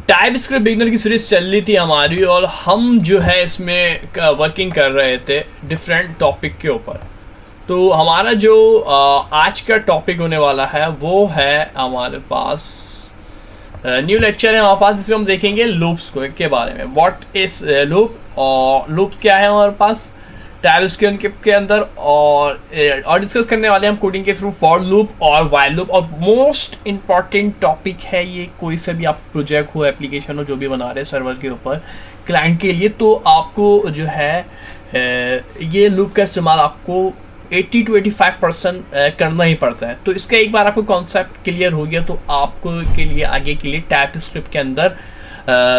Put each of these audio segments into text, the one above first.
Type script beginner की series चल रही थी हमारी, और हम जो है इसमें वर्किंग कर रहे थे डिफरेंट टॉपिक के ऊपर। तो हमारा जो आज का टॉपिक होने वाला है वो है हमारे पास न्यू लेक्चर है हमारे पास, जिसमें हम देखेंगे लूप्स को के बारे में। व्हाट इज लूप, और लूप क्या है हमारे पास टाइप स्क्रिप्ट के अंदर, और डिस्कस करने वाले हम कोडिंग के थ्रू फॉर लूप और व्हाइल लूप। और मोस्ट इंपॉर्टेंट टॉपिक है ये, कोई से भी आप प्रोजेक्ट हो, एप्लीकेशन हो, जो भी बना रहे हैं सर्वर के ऊपर क्लाइंट के लिए, तो आपको जो है ये लूप का इस्तेमाल आपको 80 to 85% करना ही पड़ता है। तो इसका एक बार आपको कॉन्सेप्ट क्लियर हो गया तो आपको के लिए आगे के लिए टाइप स्क्रिप्ट के अंदर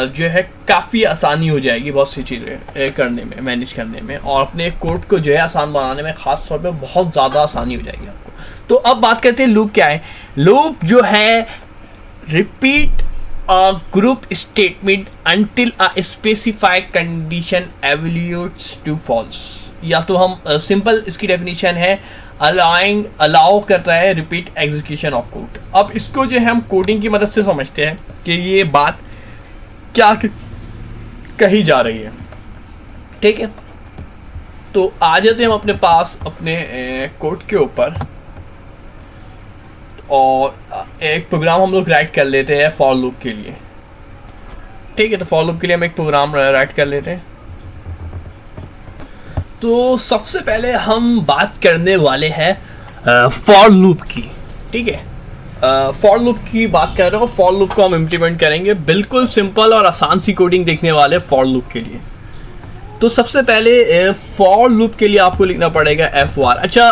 जो है काफ़ी आसानी हो जाएगी बहुत सी चीज़ें करने में, मैनेज करने में, और अपने कोड को जो है आसान बनाने में खास तौर पे बहुत ज़्यादा आसानी हो जाएगी आपको। तो अब बात करते हैं लूप क्या है। लूप जो है repeat a group statement until a specified condition evaluates to false, या तो हम सिंपल इसकी डेफिनेशन है अलाउ करता है रिपीट एग्जीक्यूशन ऑफ कोड। अब इसको जो है हम कोडिंग की मदद से समझते हैं कि ये बात क्या कही जा रही है। ठीक है, तो आ जाते हैं हम अपने पास अपने कोड के ऊपर, और एक प्रोग्राम हम लोग राइट कर लेते हैं फॉर लूप के लिए। ठीक है, तो फॉर लूप के लिए हम एक प्रोग्राम राइट कर लेते हैं। तो सबसे पहले हम बात करने वाले हैं फॉर लूप की। ठीक है, फॉर लूप की बात कर रहे हो, फॉर लूप को हम इम्प्लीमेंट करेंगे, बिल्कुल सिंपल और आसान सी कोडिंग देखने वाले फॉर लूप के लिए। तो सबसे पहले फॉर लूप के लिए आपको लिखना पड़ेगा FOR। अच्छा,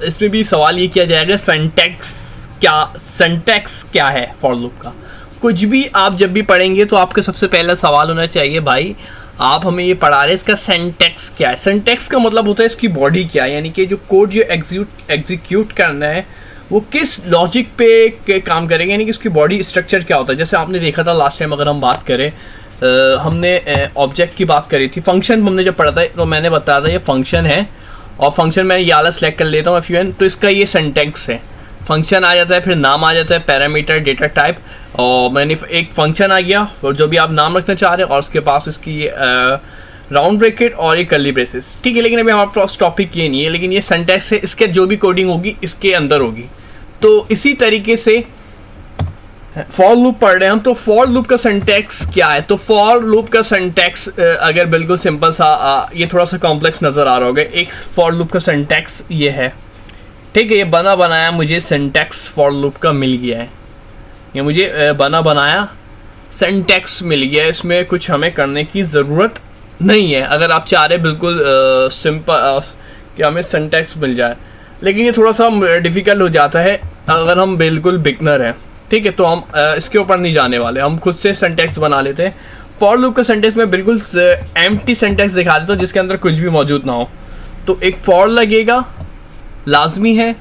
इसमें भी सवाल ये किया जाएगा सिंटैक्स क्या है फॉर लूप का। कुछ भी आप जब भी पढ़ेंगे तो आपका सबसे पहला सवाल होना चाहिए, भाई आप हमें ये पढ़ा रहे हैं, इसका सिंटैक्स क्या है। सिंटैक्स का मतलब होता है इसकी बॉडी क्या है, यानी कि जो कोड जो एग्जीक्यूट करना है वो किस लॉजिक पे काम करेंगे, यानी कि उसकी बॉडी स्ट्रक्चर क्या होता है। जैसे आपने देखा था लास्ट टाइम, अगर हम बात करें हमने ऑब्जेक्ट की बात करी थी, फंक्शन हमने जब पढ़ा था तो मैंने बताया था ये फंक्शन है, और फंक्शन मैं ये वाला सेलेक्ट कर लेता हूँ FUN, तो इसका ये सिंटैक्स है। फंक्शन आ जाता है, फिर नाम आ जाता है, पैरामीटर, डेटा टाइप, और मैंने एक फंक्शन आ गया और जो भी आप नाम रखना चाह रहे हैं, और उसके पास इसकी राउंड ब्रैकेट और ये कर्ली ब्रेसेस। ठीक है, लेकिन अभी हमारे पास टॉपिक ये नहीं है, लेकिन ये सिंटैक्स है, इसके जो भी कोडिंग होगी इसके अंदर होगी। तो इसी तरीके से फॉर लूप पढ़ रहे हैं हम, तो फॉर लूप का सिंटैक्स क्या है। तो फॉर लूप का सिंटैक्स अगर बिल्कुल सिंपल सा, ये थोड़ा सा कॉम्प्लेक्स नज़र आ रहा होगा, एक फॉर लूप का सिंटैक्स ये है। ठीक है, ये बना बनाया मुझे सिंटैक्स फॉर लूप का मिल गया है, ये मुझे बना बनाया सिंटैक्स मिल गया है। इसमें कुछ हमें करने की ज़रूरत नहीं है, अगर आप चाह रहे बिल्कुल सिंपल कि हमें सिंटैक्स मिल जाए, लेकिन ये थोड़ा सा डिफ़िकल्ट हो जाता है अगर हम बिल्कुल बिगनर हैं। ठीक है, तो हम इसके ऊपर नहीं जाने वाले, हम खुद से सिंटैक्स बना लेते हैं। फॉर लूप का सिंटैक्स में बिल्कुल एम्प्टी सिंटैक्स दिखा देता हूँ जिसके अंदर कुछ भी मौजूद ना हो। तो एक फॉर लगेगा, लाजमी है,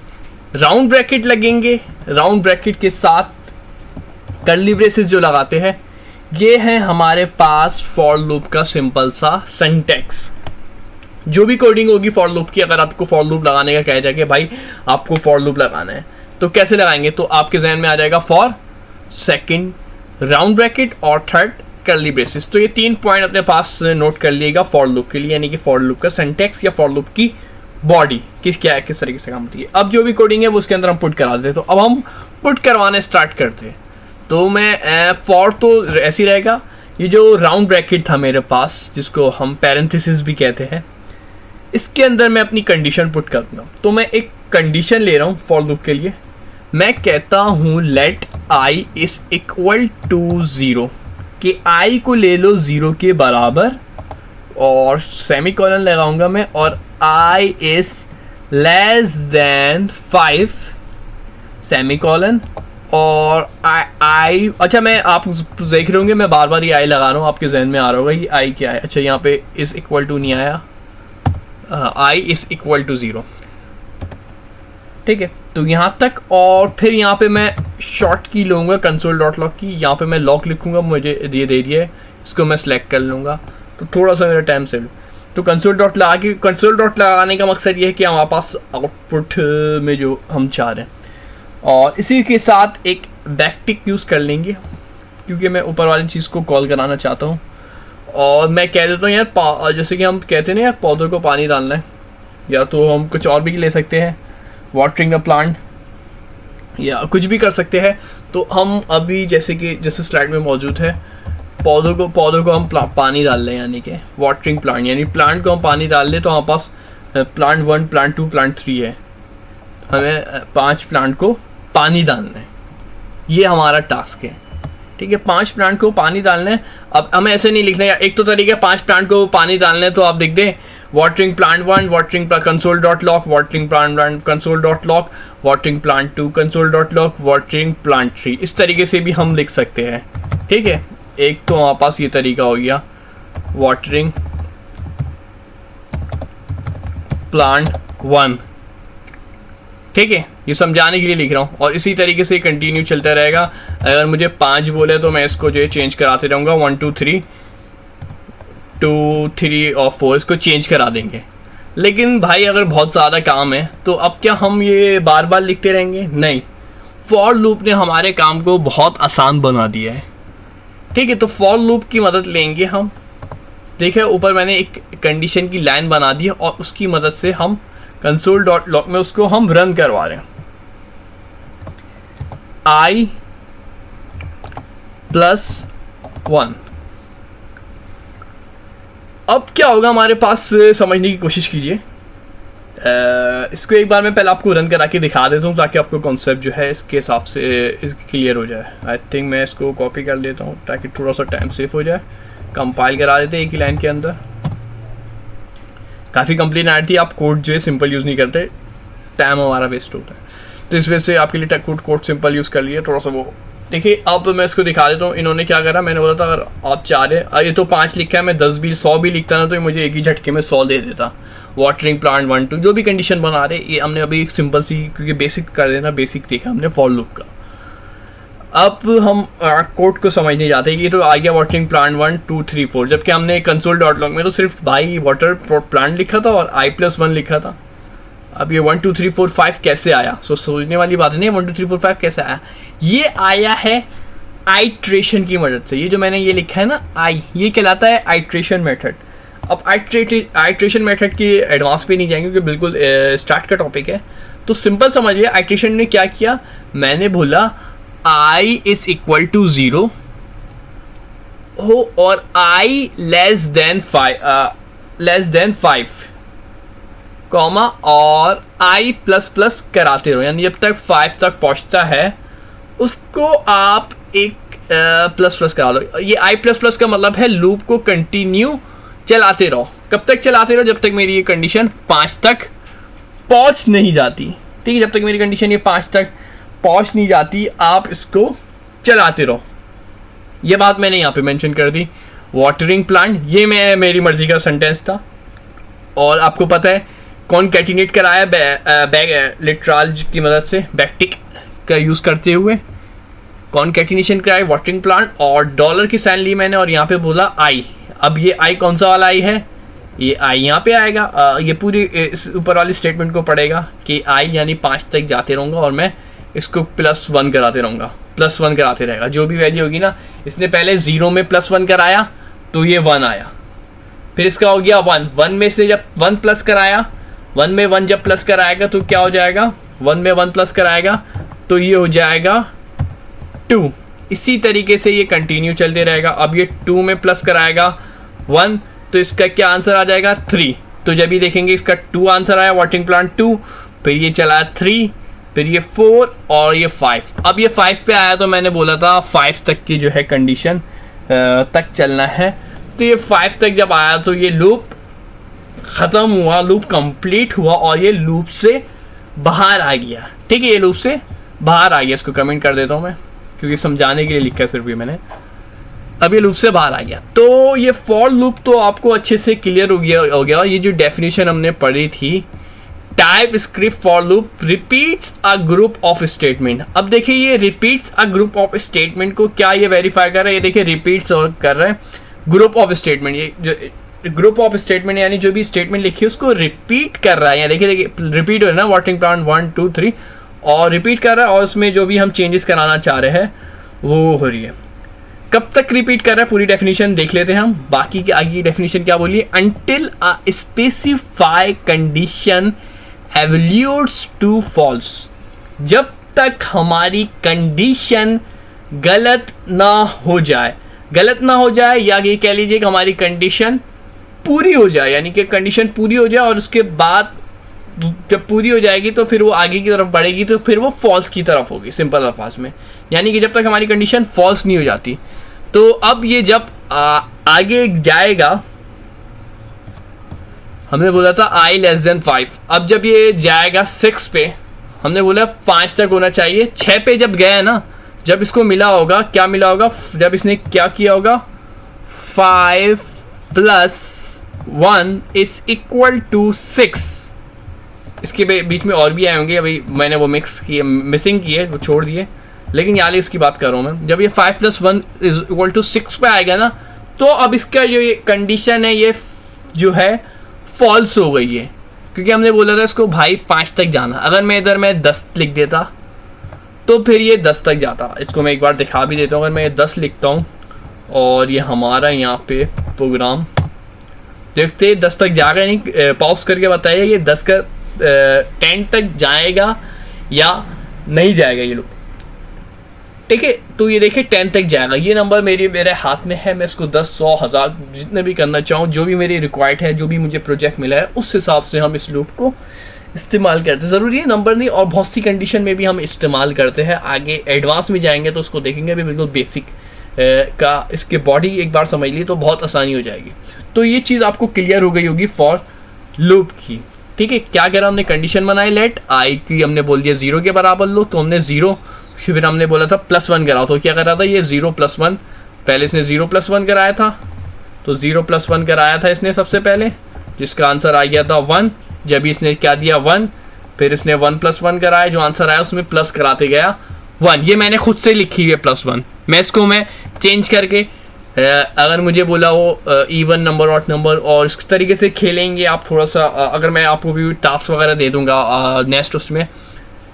राउंड ब्रैकेट लगेंगे, राउंड ब्रैकेट के साथ कर्ली ब्रेसेस जो लगाते हैं, ये है हमारे पास फॉर लूप का सिंपल सा सिंटैक्स। जो भी कोडिंग होगी फॉर लूप की, अगर आपको फॉर लूप लगाने का कहा जाए कि भाई आपको फॉर लूप लगाना है, तो कैसे लगाएंगे, तो आपके जहन में आ जाएगा फॉर, सेकंड राउंड ब्रैकेट, और थर्ड कर्ली ब्रेसेस। तो ये 3 पॉइंट अपने पास नोट कर लीजिएगा फॉर लूप के लिए, यानी कि फॉर लूप का सिंटैक्स या फॉर लूप की बॉडी किस तरीके से काम होती है। अब जो भी कोडिंग है वो उसके अंदर हम पुट करा देते हैं। तो अब हम पुट करवाने स्टार्ट करते हैं। तो मैं फॉर तो ऐसी रहेगा, ये जो राउंड ब्रैकेट था मेरे पास जिसको हम पैरेंथेसिस भी कहते हैं, इसके अंदर मैं अपनी कंडीशन पुट करूँगा। तो मैं एक कंडीशन ले रहा हूँ फॉर लूप के लिए, मैं कहता हूँ let i is equal to 0, कि i को ले लो 0 के बराबर, और सेमीकोलन लगाऊंगा मैं, और i is less than 5 semicolon, और i अच्छा, मैं आप देख रहे होंगे मैं बार बार ये i लगा रहा हूँ, आपके जहन में आ रहा होगा ये i क्या है। अच्छा, यहाँ पे इज इक्वल टू नहीं आया, i इज इक्वल टू 0। ठीक है, तो यहाँ तक, और फिर यहाँ पे मैं शॉर्ट की लूँगा कंसोल डॉट लॉग की, यहाँ पे मैं लॉग लिखूँगा, मुझे ये दे दिया है, इसको मैं सेलेक्ट कर लूँगा, तो थोड़ा सा मेरा टाइम सेव। तो कंसोल डॉट लगाने का मकसद ये है कि हमारे पास आउटपुट में जो हम चाह रहे हैं, और इसी के साथ एक बैकटिक यूज़ कर लेंगे क्योंकि मैं ऊपर वाली चीज़ को कॉल कराना चाहता हूँ। और मैं कह देता हूँ यार, जैसे कि हम कहते हैं ना यार, पौधों को पानी डालना है, या तो हम कुछ और भी ले सकते हैं, वाटरिंग द प्लांट, या कुछ भी कर सकते हैं। तो हम अभी जैसे स्लाइड में मौजूद है, पौधों को हम पानी डाल लें, यानी कि वाटरिंग प्लांट, यानी प्लांट को हम पानी डाल लें। तो हमारे पास प्लांट 1, प्लांट 2, प्लांट 3 है, हमें 5 प्लांट को पानी डालना है, ये हमारा टास्क है। ठीक है, 5 प्लांट को पानी डालना है। अब हमें ऐसे नहीं लिखना है, एक तो तरीका 5 प्लांट को पानी डालना है, तो आप लिख दें watering plant 1, watering console dot lock, watering plant console dot lock, watering plant 2 console dot lock, watering plant 3। इस तरीके से भी हम लिख सकते हैं। ठीक है, एक तो हमारे पास ये तरीका हो गया, वाटरिंग प्लांट 1। ठीक है, ये समझाने के लिए लिख रहा हूँ, और इसी तरीके से कंटिन्यू चलता रहेगा। अगर मुझे 5 बोले तो मैं इसको जो है चेंज कराते रहूँगा, 1 2 3 2 3 और 4 इसको चेंज करा देंगे। लेकिन भाई अगर बहुत ज़्यादा काम है तो अब क्या हम ये बार बार लिखते रहेंगे? नहीं, फॉर लूप ने हमारे काम को बहुत आसान बना दिया है। ठीक है, तो फॉर लूप की मदद लेंगे हम। देखिए ऊपर मैंने एक कंडीशन की लाइन बना दी है, और उसकी मदद से हम कंसोल डॉट लॉग में उसको हम रन करवा रहे हैं। i + 1। अब क्या होगा हमारे पास, समझने की कोशिश कीजिए। इसको एक बार मैं पहले आपको रन करा के दिखा देता हूँ, ताकि आपको कॉन्सेप्ट जो है इसके हिसाब से क्लियर हो जाए। आई थिंक मैं इसको कॉपी कर लेता हूँ ताकि थोड़ा सा टाइम सेव हो जाए। कंपाइल करा देते हैं एक ही लाइन के अंदर। काफ़ी कंप्लेन आ रही थी, आप कोड जो है सिंपल यूज़ नहीं करते, टाइम हमारा वेस्ट होता है। तो इस वजह से आपके लिए कोड सिंपल यूज़ कर लिए थोड़ा सा वो। देखिए अब मैं इसको दिखा देता हूँ। इन्होंने क्या करा, मैंने बोला था अगर आप चाह रहे, ये तो 5 लिखा है, मैं 10 भी 100 भी लिखता ना तो मुझे एक ही झटके में 100 दे देता। वाटरिंग प्लांट 1 2 जो भी कंडीशन बना रहे, ये हमने अभी एक सिंपल सी, क्योंकि बेसिक कर देना, बेसिक देखा हमने फॉर लूप का। अब हम कोड को समझने जाते हैं। ये तो आ गया वाटरिंग प्लांट 1 2 3 4, जबकि हमने कंसोल डॉट लॉग में तो सिर्फ भाई वाटर प्लांट लिखा था और i + 1 लिखा था। अब ये 1 2 3 4 5 कैसे आया? सोचने वाली बात नहीं है, 1 2 3 4 5 कैसे आया? ये आया है आइट्रेशन की मदद से। ये जो मैंने ये लिखा है ना ये कहलाता है आइट्रेशन मेथड। अब आइट्रेशन मेथड की एडवांस पे नहीं जाएंगे क्योंकि बिल्कुल स्टार्ट का टॉपिक है। तो सिंपल समझिए, आइट्रेशन ने क्या किया, मैंने बोला i = 0 हो और i <5 कॉमा और i ++ कराते रहो, यानी जब तक 5 तक पहुंचता है उसको आप एक ++ करा दो। ये i ++ का मतलब है लूप को कंटिन्यू चलाते रहो। कब तक चलाते रहो? जब तक मेरी ये कंडीशन 5 तक पहुंच नहीं जाती। ठीक है, जब तक मेरी कंडीशन ये 5 तक पहुंच नहीं जाती आप इसको चलाते रहो। ये बात मैंने यहाँ पे मेंशन कर दी। वाटरिंग प्लांट, ये मेरी मर्जी का सेंटेंस था, और आपको पता है कॉनकैटिनेट कराया लिटरल की मदद से, बैकटिक का यूज़ करते हुए कॉनकैटिनेशन कराया वाटरिंग प्लांट, और डॉलर की साइन ली मैंने और यहाँ पे बोला i। अब ये i कौन सा वाला i है? ये i यहाँ पे आएगा। ये पूरी इस ऊपर वाली स्टेटमेंट को पढ़ेगा कि i यानी 5 तक जाते रहूँगा और मैं इसको +1 कराते रहूँगा, +1 कराते रहेगा। जो भी वैल्यू होगी ना, इसने पहले 0 में +1 कराया तो ये 1 आया, फिर इसका हो गया 1 में इसने जब 1 प्लस कराया, 1 में 1 जब प्लस कराएगा तो क्या हो जाएगा, 1 में 1 प्लस कराएगा तो ये हो जाएगा 2। इसी तरीके से ये कंटिन्यू चलते रहेगा। अब ये 2 में प्लस कराएगा 1 तो इसका क्या आंसर आ जाएगा 3। तो जब ये देखेंगे इसका 2 आंसर आया, वाटरिंग प्लांट 2, फिर ये चला 3, फिर ये 4 और ये 5। अब ये 5 पे आया तो मैंने बोला था 5 तक की जो है कंडीशन तक चलना है। तो ये 5 तक जब आया तो ये लूप ख़त्म हुआ, लूप कंप्लीट हुआ और ये लूप से बाहर आ गया। ठीक है, ये लूप से बाहर आ गया। इसको कमेंट कर देता हूँ मैं क्योंकि समझाने के लिए लिखा है सिर्फ ये मैंने। अब ये लूप से बाहर आ गया। तो ये फॉर लूप तो आपको अच्छे से क्लियर हो गया। ये जो डेफिनेशन हमने पढ़ी थी, type script for loop repeats a group of statement. अब देखिए ये repeats a group of statement को क्या ये वेरीफाई कर रहा है? ये देखिए रिपीट्स और कर रहा है ग्रुप ऑफ स्टेटमेंट। ये जो ग्रुप ऑफ स्टेटमेंट यानी जो भी स्टेटमेंट लिखी है उसको रिपीट कर रहा है। या देखिए रिपीट हो रहा है ना, वाटरिंग प्लांट 1 2 3 और रिपीट कर रहा है, और उसमें जो भी हम चेंजेस कराना चाह रहे हैं वो हो रही है। कब तक रिपीट कर रहा है पूरी डेफिनेशन देख लेते हैं हम। बाकी की आगे डेफिनेशन क्या बोली है, until a specify condition evaluates to false, जब तक हमारी कंडीशन गलत ना हो जाए, गलत ना हो जाए या ये कह लीजिए कि हमारी कंडीशन पूरी हो जाए, यानी कि कंडीशन पूरी हो जाए और उसके बाद जब पूरी हो जाएगी तो फिर वो आगे की तरफ बढ़ेगी तो फिर वो फॉल्स की तरफ होगी, सिंपल अल्फाज में। यानी कि जब तक हमारी कंडीशन फॉल्स नहीं हो जाती। तो अब ये जब आगे जाएगा, हमने बोला था i लेस देन 5, अब जब ये जाएगा 6 पे, हमने बोला 5 तक होना चाहिए। 6 पे जब गया ना, जब इसको मिला होगा, क्या मिला होगा, जब इसने क्या किया होगा, 5 + 1 = 6। इसके बीच में और भी आए होंगे, अभी मैंने वो मिसिंग किए, वो छोड़ दिए, लेकिन यहाँ इसकी बात कर रहा हूँ मैं। जब ये 5 + 1 = 6 पे आएगा ना, तो अब इसका जो ये कंडीशन है ये जो है फॉल्स हो गई है, क्योंकि हमने बोला था इसको भाई 5 तक जाना। अगर मैं इधर 10 लिख देता तो फिर ये 10 तक जाता। इसको मैं एक बार दिखा भी देता हूँ। अगर मैं 10 लिखता हूँ और ये हमारा यहाँ पे प्रोग्राम देखते 10 तक जाएगा, नहीं पॉज करके बताइए ये 10 का 10 तक जाएगा या नहीं जाएगा ये लोग, ठीक है। तो ये देखिए 10 तक जाएगा। ये नंबर मेरे हाथ में है, मैं इसको 10, 100, 1000 जितने भी करना चाहूँ, जो भी मेरी रिक्वायर्ड है, जो भी मुझे प्रोजेक्ट मिला है, उस हिसाब से हम इस लूप को इस्तेमाल करते हैं। ज़रूरी है नंबर नहीं, और बहुत सी कंडीशन में भी हम इस्तेमाल करते हैं। आगे एडवांस में जाएंगे तो उसको देखेंगे, अभी बिल्कुल बेसिक का इसके बॉडी एक बार समझ ली तो बहुत आसानी हो जाएगी। तो ये चीज़ आपको क्लियर हो गई होगी फॉर लूप की, ठीक है। क्या करा हमने, कंडीशन बनाई, लेट आई की हमने बोल दिया 0 के बराबर लो, तो हमने 0, फिर हमने बोला था +1 कराओ, तो क्या करा था ये 0 + 1, पहले इसने 0 + 1 कराया था, तो 0 + 1 कराया था इसने सबसे पहले, जिसका आंसर आ गया था 1। जब इसने क्या दिया 1, फिर इसने 1 + 1 कराया, जो आंसर आया उसमें प्लस कराते गया 1। ये मैंने खुद से लिखी है +1, मैं इसको चेंज करके अगर मुझे बोला हो इवन नंबर ऑड नंबर, और इस तरीके से खेलेंगे आप थोड़ा सा। अगर मैं आपको भी टास्क वगैरह दे दूंगा नेक्स्ट, उसमें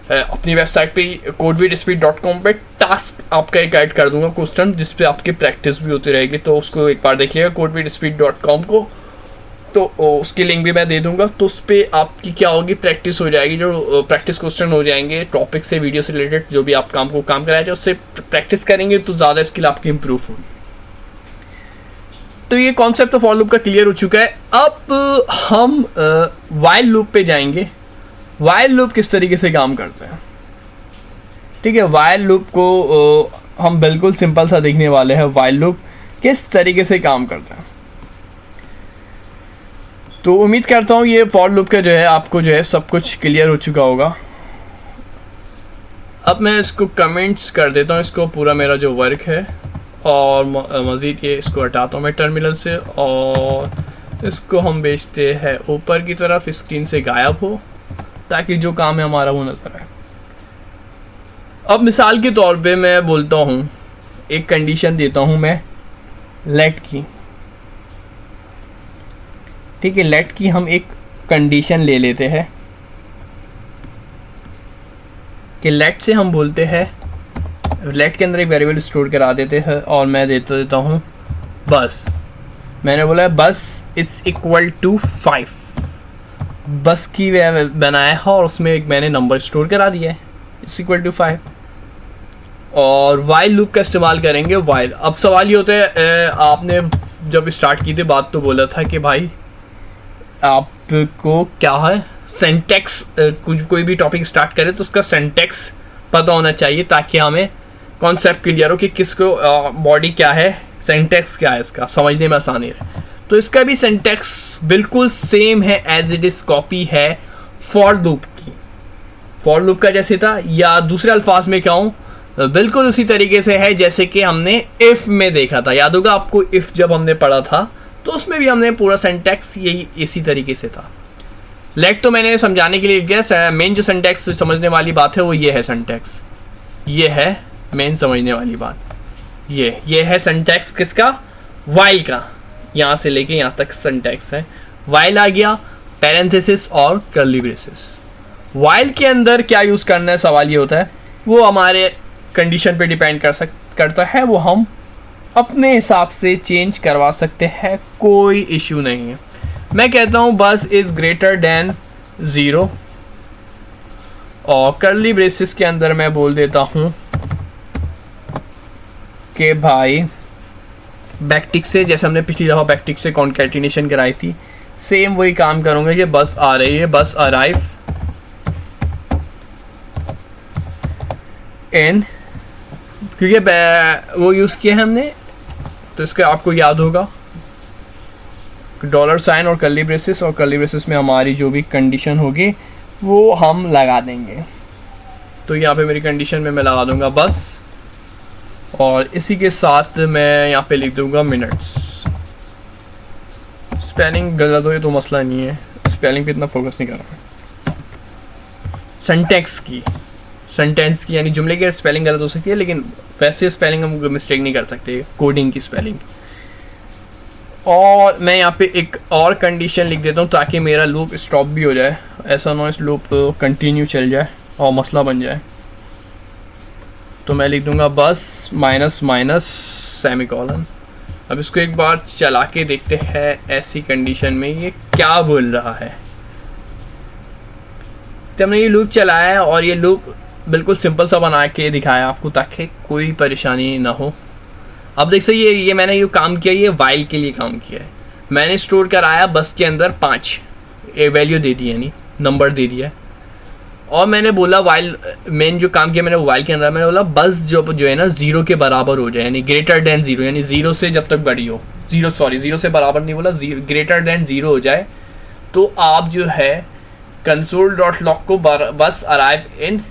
अपनी वेबसाइट पे codewithspeed.com पे टास्क आपका एक ऐड कर दूंगा क्वेश्चन, जिसपे आपकी प्रैक्टिस भी होती रहेगी। तो उसको एक बार देख लिएगा codewithspeed.com को, तो उसकी लिंक भी मैं दे दूंगा। तो उस पर आपकी क्या होगी, प्रैक्टिस हो जाएगी, जो प्रैक्टिस क्वेश्चन हो जाएंगे टॉपिक से, वीडियो से रिलेटेड, जो भी आप काम कराया जाए उससे प्रैक्टिस करेंगे तो ज़्यादा स्किल आपकी इंप्रूव होगी। तो ये कॉन्सेप्ट तो फॉर लूप का क्लियर हो चुका है। अब हम वाइल लूप पे जाएंगे। वाइल लूप किस तरीके से काम करते हैं, ठीक है। वाइल लूप को हम बिल्कुल सिंपल सा देखने वाले हैं, वाइल लूप किस तरीके से काम करता है। तो उम्मीद करता हूँ ये फॉर लूप का जो है आपको जो है सब कुछ क्लियर हो चुका होगा। अब मैं इसको कमेंट्स कर देता हूँ, इसको पूरा मेरा जो वर्क है, और मज़ीद ये इसको हटाता हूँ मैं टर्मिनल से, और इसको हम भेजते हैं ऊपर की तरफ, स्क्रीन से गायब हो, ताकि जो काम है हमारा वो नजर आए। अब मिसाल के तौर पे मैं बोलता हूँ, एक कंडीशन देता हूँ मैं लेट की, ठीक है। लेट की हम एक कंडीशन ले लेते हैं कि लेट से हम बोलते हैं, लेट के अंदर एक वेरिएबल स्टोर करा देते हैं, और मैं देता हूँ बस। मैंने बोला है बस = 5, बस की बनाया है, और उसमें एक मैंने नंबर स्टोर करा दिया है = 5। और वाइल लूप का इस्तेमाल करेंगे वाइल। अब सवाल ये होता है, आपने जब स्टार्ट की थी बात तो बोला था कि भाई आपको क्या है सिंटैक्स, कोई भी टॉपिक स्टार्ट करें तो उसका सिंटैक्स पता होना चाहिए, ताकि हमें कॉन्सेप्ट क्लियर हो कि किसको बॉडी क्या है, सिंटैक्स क्या है, इसका समझने में आसानी रहे। तो इसका भी सिंटैक्स बिल्कुल सेम है, एज इट इज कॉपी है फॉर लूप की। फॉर लूप का जैसे था, या दूसरे अल्फाज में कहूँ बिल्कुल उसी तरीके से है जैसे कि हमने इफ में देखा था। याद होगा आपको, इफ जब हमने पढ़ा था तो उसमें भी हमने पूरा सिंटैक्स यही इसी तरीके से था। लेट तो मैंने समझाने के लिए गया, मेन जो सिंटैक्स समझने वाली बात है वो ये है सिंटैक्स, ये है मेन समझने वाली बात, ये है सिंटैक्स किसका, वाइल का। यहाँ से लेके यहाँ तक सिंटैक्स है। वाइल आ गया, पैरेंथेसिस और कर्ली ब्रेसेस। वाइल के अंदर क्या यूज़ करना है, सवाल ये होता है, वो हमारे कंडीशन पे डिपेंड करता है, वो हम अपने हिसाब से चेंज करवा सकते हैं, कोई इश्यू नहीं है। मैं कहता हूँ बस इज ग्रेटर देन 0 और कर्ली ब्रेसेस के अंदर मैं बोल देता हूँ कि भाई बैकटिक से, जैसे हमने पिछली दफ़ा बैकटिक से कॉन्कैटिनेशन कराई थी, सेम वही काम करूँगा। ये बस आ रही है, बस अराइव इन, क्योंकि वो यूज़ किया है हमने, तो इसका आपको याद होगा डॉलर साइन और कर्ली ब्रेसेस, और कर्ली ब्रेसेस में हमारी जो भी कंडीशन होगी वो हम लगा देंगे। तो यहाँ पे मेरी कंडीशन में मैं लगा दूंगा बस, और इसी के साथ मैं यहाँ पे लिख दूंगा मिनट्स। स्पेलिंग गलत हो ये तो मसला नहीं है, स्पेलिंग पे इतना फोकस नहीं कर रहा। सेंटेंस की यानी जुमले की स्पेलिंग गलत हो सकती है, लेकिन वैसे स्पेलिंग हम मिस्टेक नहीं कर सकते, कोडिंग की स्पेलिंग। और मैं यहाँ पे एक और कंडीशन लिख देता हूँ ताकि मेरा लूप स्टॉप भी हो जाए, ऐसा ना इस लूप कंटिन्यू चल जाए और मसला बन जाए। तो मैं लिख दूंगा बस माइनस माइनस सेमीकोलन। अब इसको एक बार चला के देखते हैं ऐसी कंडीशन में ये क्या बोल रहा है। तो हमने ये लूप चलाया है और ये लूप बिल्कुल सिंपल सा बना के दिखाया आपको ताकि कोई परेशानी ना हो। अब देख सकते ये मैंने ये काम किया, ये वाइल के लिए काम किया है। मैंने स्टोर कराया बस के अंदर 5 वैल्यू दे दी, यानी नंबर दे दिया, और मैंने बोला वाइल, मेन जो काम किया मैंने वाइल के अंदर मैंने बोला बस जो है ना 0 के बराबर हो जाए, यानी ग्रेटर देन 0, यानी 0 से जब तक बड़ी हो, 0 से बराबर नहीं बोला, ग्रेटर देन 0 हो जाए तो आप जो है console.log को बस अराइव इन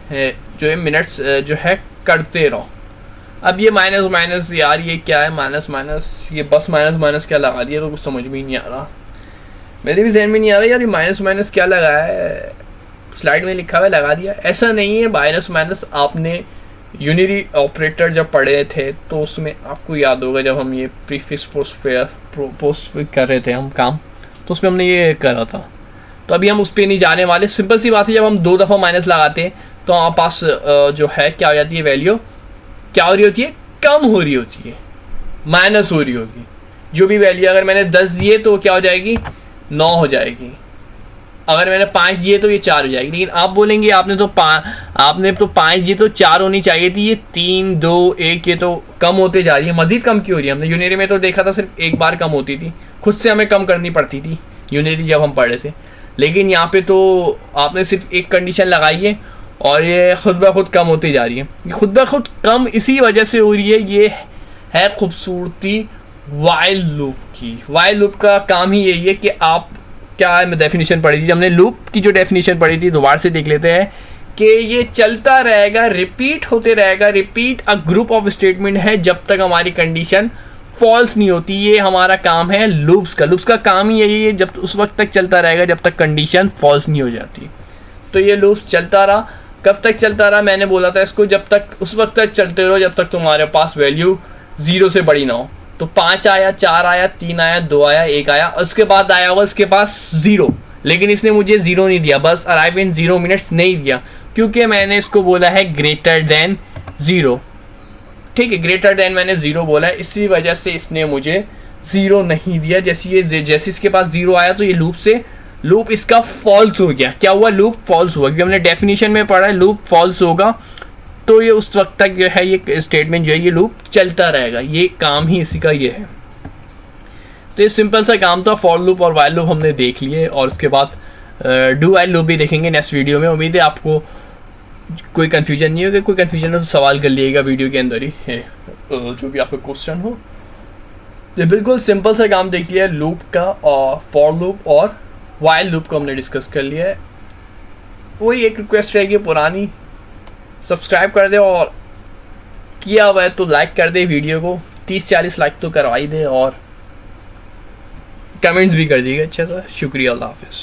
जो है मिनट्स जो है करते रहो। अब ये माइनस माइनस यार ये क्या है, माइनस माइनस, ये बस माइनस माइनस क्या लगा दिया, तो कुछ समझ में ही नहीं आ रहा, मेरे भी जहन में नहीं आ रहा यार ये माइनस माइनस क्या लगा है, स्लाइड में लिखा हुआ लगा दिया। ऐसा नहीं है, माइनस माइनस आपने यूनिरी ऑपरेटर जब पढ़े थे तो उसमें आपको याद होगा, जब हम ये प्रीफिक्स पोस्ट कर रहे थे हम काम, तो उसमें हमने ये करा था। तो अभी हम उस पर नहीं जाने वाले। सिंपल सी बात है, जब हम 2 दफ़ा माइनस लगाते हैं तो हमारे पास जो है क्या हो जाती है, वैल्यू क्या हो रही होती है, कम हो रही होती है, माइनस हो रही होगी। जो भी वैल्यू अगर मैंने 10 दिए तो क्या हो जाएगी, 9 हो जाएगी। अगर मैंने 5 दिए तो ये 4 हो जाएगी। लेकिन आप बोलेंगे आपने तो 5 दिए तो 4 होनी चाहिए थी, ये 3 2 1 ये तो कम होते जा रही है। मजीद कम क्यों हो रही है? हमने यूनिरी में तो देखा था सिर्फ एक बार कम होती थी, खुद से हमें कम करनी पड़ती थी यूनिरी जब हम पढ़े थे। लेकिन यहाँ पे तो आपने सिर्फ एक कंडीशन लगाई है और ये खुद ब खुद कम होती जा रही है। ये खुद ब खुद कम इसी वजह से हो रही है, ये है खूबसूरती वाइल लूप की। वाइल लूप का काम ही यही है कि आप क्या डेफिनेशन पढ़ी थी हमने, लूप की जो डेफिनेशन पढ़ी थी दोबारा से देख लेते हैं कि ये चलता रहेगा, रिपीट होते रहेगा। Repeat a group of statement है जब तक हमारी कंडीशन फॉल्स नहीं होती। ये हमारा काम है लूप्स का। लूप्स का काम ही यही है, जब उस वक्त तक चलता रहेगा जब तक कंडीशन फॉल्स नहीं हो जाती। तो ये लूप्स चलता रहा, कब तक चलता रहा, मैंने बोला था इसको जब तक, उस वक्त तक चलते रहो जब तक तुम्हारे पास वैल्यू 0 से बड़ी ना हो। तो 5 आया, 4 आया, 3 आया, 2 आया, 1 आया, उसके बाद आया होगा इसके पास 0, लेकिन इसने मुझे 0 नहीं दिया, बस अराइव इन 0 मिनट्स नहीं दिया, क्योंकि मैंने इसको बोला है ग्रेटर देन 0। ठीक है, ग्रेटर देन मैंने 0 बोला है, इसी वजह से इसने मुझे 0 नहीं दिया। जैसे इसके पास 0 आया तो ये लूप इसका फॉल्स हो गया। क्या हुआ, लूप फॉल्स हुआ, क्योंकि हमने डेफिनेशन में पढ़ा है लूप फॉल्स होगा तो ये उस वक्त तक जो है ये स्टेटमेंट जो है ये लूप चलता रहेगा। ये काम ही इसी का ये है। तो ये सिंपल सा काम था, फॉर लूप और वाइल लूप हमने देख लिए, और उसके बाद डू वाइल लूप भी देखेंगे नेक्स्ट वीडियो में। उम्मीद है आपको कोई कन्फ्यूजन नहीं होगा, कोई कन्फ्यूजन हो तो सवाल कर लिएगा वीडियो के अंदर ही है, जो भी आपका क्वेश्चन हो। ये बिल्कुल सिंपल सा काम देख लिया लूप का, और फॉर लूप और वाइल लूप को हमने डिस्कस कर लिया है। वही एक रिक्वेस्ट रहेगी पुरानी, सब्सक्राइब कर दे, और किया हुआ है तो लाइक कर दे वीडियो को, 30-40 लाइक तो करवा ही दे, और कमेंट्स भी कर दीजिएगा। अच्छा, शुक्रिया, अल्लाह हाफिज़।